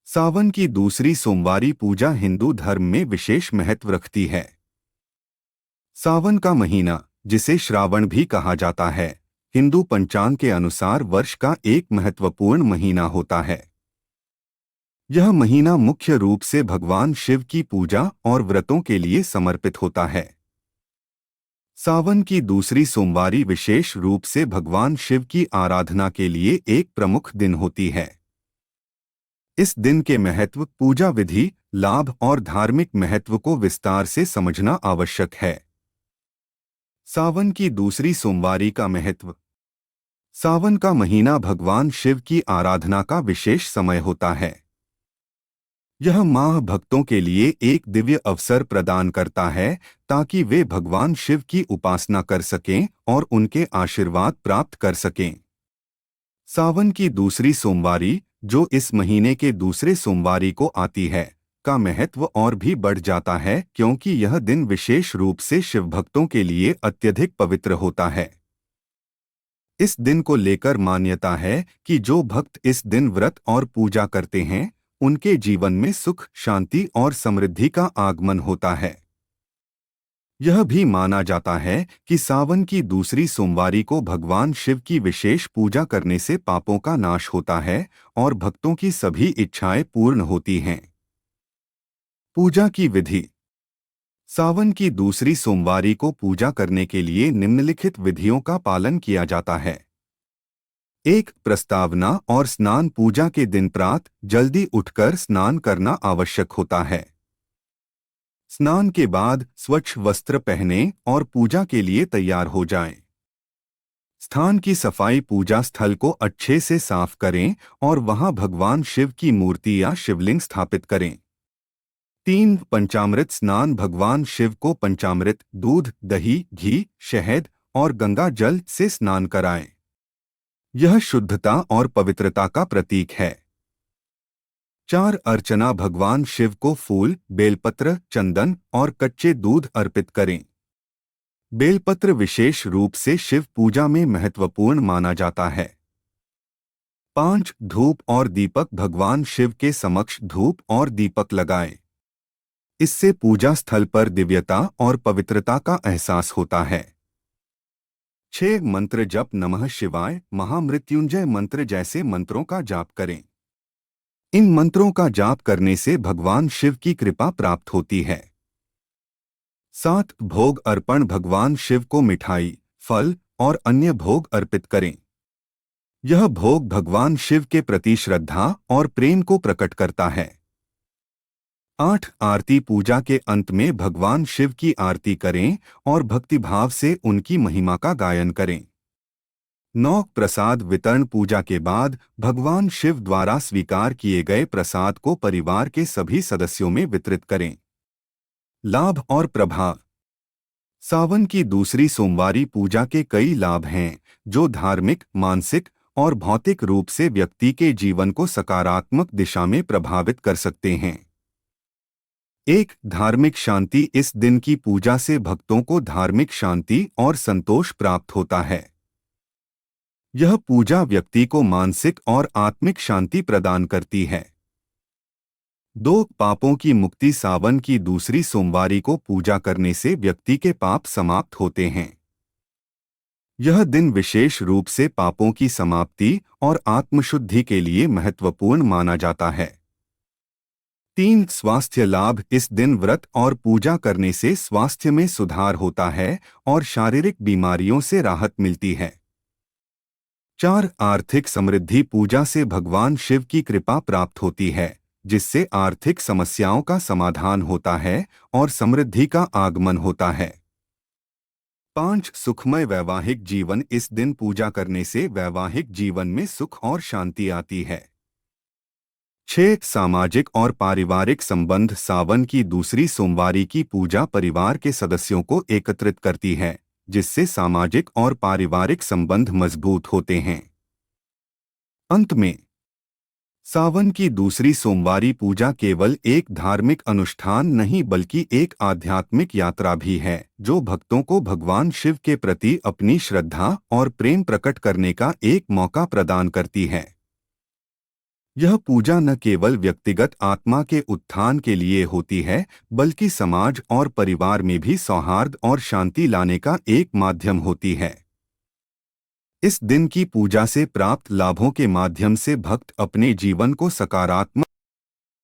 सावन की दूसरी सोमवारी पूजा हिंदू धर्म में विशेष महत्व रखती है। सावन का महीना, जिसे श्रावण भी कहा जाता है, हिंदू पंचांग के अनुसार वर्ष का एक महत्वपूर्ण महीना होता है। यह महीना मुख्य रूप से भगवान शिव की पूजा और व्रतों के लिए समर्पित होता है। सावन की दूसरी सोमवारी विशेष रूप से भगवान शिव की आराधना के लिए एक प्रमुख दिन होती है। इस दिन के महत्व, पूजा विधि, लाभ और धार्मिक महत्व को विस्तार से समझना आवश्यक है। सावन की दूसरी सोमवारी का महत्व। सावन का महीना भगवान शिव की आराधना का विशेष समय होता है। यह माह भक्तों के लिए एक दिव्य अवसर प्रदान करता है ताकि वे भगवान शिव की उपासना कर सकें और उनके आशीर्वाद प्राप्त कर सकें। सावन की दूसरी सोमवारी, जो इस महीने के दूसरे सोमवारी को आती है, का महत्व और भी बढ़ जाता है क्योंकि यह दिन विशेष रूप से शिव भक्तों के लिए अत्यधिक पवित्र होता है। इस दिन को लेकर मान्यता है कि जो भक्त इस दिन व्रत और पूजा करते हैं, उनके जीवन में सुख, शांति और समृद्धि का आगमन होता है। यह भी माना जाता है कि सावन की दूसरी सोमवारी को भगवान शिव की विशेष पूजा करने से पापों का नाश होता है और भक्तों की सभी इच्छाएं पूर्ण होती हैं। पूजा की विधि। सावन की दूसरी सोमवारी को पूजा करने के लिए निम्नलिखित विधियों का पालन किया जाता है। 1. प्रस्तावना और स्नान। पूजा के दिन प्रातः जल्दी उठकर स्नान करना आवश्यक होता है। स्नान के बाद स्वच्छ वस्त्र पहनें और पूजा के लिए तैयार हो जाएं। स्थान की सफाई। पूजा स्थल को अच्छे से साफ करें और वहां भगवान शिव की मूर्ति या शिवलिंग स्थापित करें। 3. पंचामृत स्नान। भगवान शिव को पंचामृत, दूध, दही, घी, शहद और गंगा जल से स्नान कराएं। यह शुद्धता और पवित्रता का प्रतीक है। 4. अर्चना। भगवान शिव को फूल, बेलपत्र, चंदन और कच्चे दूध अर्पित करें। बेलपत्र विशेष रूप से शिव पूजा में महत्वपूर्ण माना जाता है। 5. धूप और दीपक। भगवान शिव के समक्ष धूप और दीपक लगाएं। इससे पूजा स्थल पर दिव्यता और पवित्रता का एहसास होता है। 6. मंत्र जप। नमः शिवाय, महामृत्युंजय मंत्र जैसे मंत्रों का जाप करें। इन मंत्रों का जाप करने से भगवान शिव की कृपा प्राप्त होती है। 7. भोग अर्पण। भगवान शिव को मिठाई, फल और अन्य भोग अर्पित करें। यह भोग भगवान शिव के प्रति श्रद्धा और प्रेम को प्रकट करता है। 8. आरती। पूजा के अंत में भगवान शिव की आरती करें और भक्तिभाव से उनकी महिमा का गायन करें। 9. प्रसाद वितरण। पूजा के बाद भगवान शिव द्वारा स्वीकार किए गए प्रसाद को परिवार के सभी सदस्यों में वितरित करें। लाभ और प्रभाव। सावन की दूसरी सोमवारी पूजा के कई लाभ हैं जो धार्मिक, मानसिक और भौतिक रूप से व्यक्ति के जीवन को सकारात्मक दिशा में प्रभावित कर सकते हैं। 1. धार्मिक शांति। इस दिन की पूजा से भक्तों को धार्मिक शांति और संतोष प्राप्त होता है। यह पूजा व्यक्ति को मानसिक और आत्मिक शांति प्रदान करती है। 2. पापों की मुक्ति। सावन की दूसरी सोमवारी को पूजा करने से व्यक्ति के पाप समाप्त होते हैं। यह दिन विशेष रूप से पापों की समाप्ति और आत्मशुद्धि के लिए महत्वपूर्ण माना जाता है। 3. स्वास्थ्य लाभ। इस दिन व्रत और पूजा करने से स्वास्थ्य में सुधार होता है और शारीरिक बीमारियों से राहत मिलती है। 4. आर्थिक समृद्धि। पूजा से भगवान शिव की कृपा प्राप्त होती है, जिससे आर्थिक समस्याओं का समाधान होता है और समृद्धि का आगमन होता है। 5. सुखमय वैवाहिक जीवन। इस दिन पूजा करने से वैवाहिक जीवन में सुख और शांति आती है। 6. सामाजिक और पारिवारिक संबंध। सावन की दूसरी सोमवारी की पूजा परिवार के सदस्यों को एकत्रित करती है, जिससे सामाजिक और पारिवारिक संबंध मजबूत होते हैं। अंत में, सावन की दूसरी सोमवारी पूजा केवल एक धार्मिक अनुष्ठान नहीं बल्कि एक आध्यात्मिक यात्रा भी है, जो भक्तों को भगवान शिव के प्रति अपनी श्रद्धा और प्रेम प्रकट करने का एक मौका प्रदान करती है। यह पूजा न केवल व्यक्तिगत आत्मा के उत्थान के लिए होती है, बल्कि समाज और परिवार में भी सौहार्द और शांति लाने का एक माध्यम होती है। इस दिन की पूजा से प्राप्त लाभों के माध्यम से भक्त अपने जीवन को सकारात्मक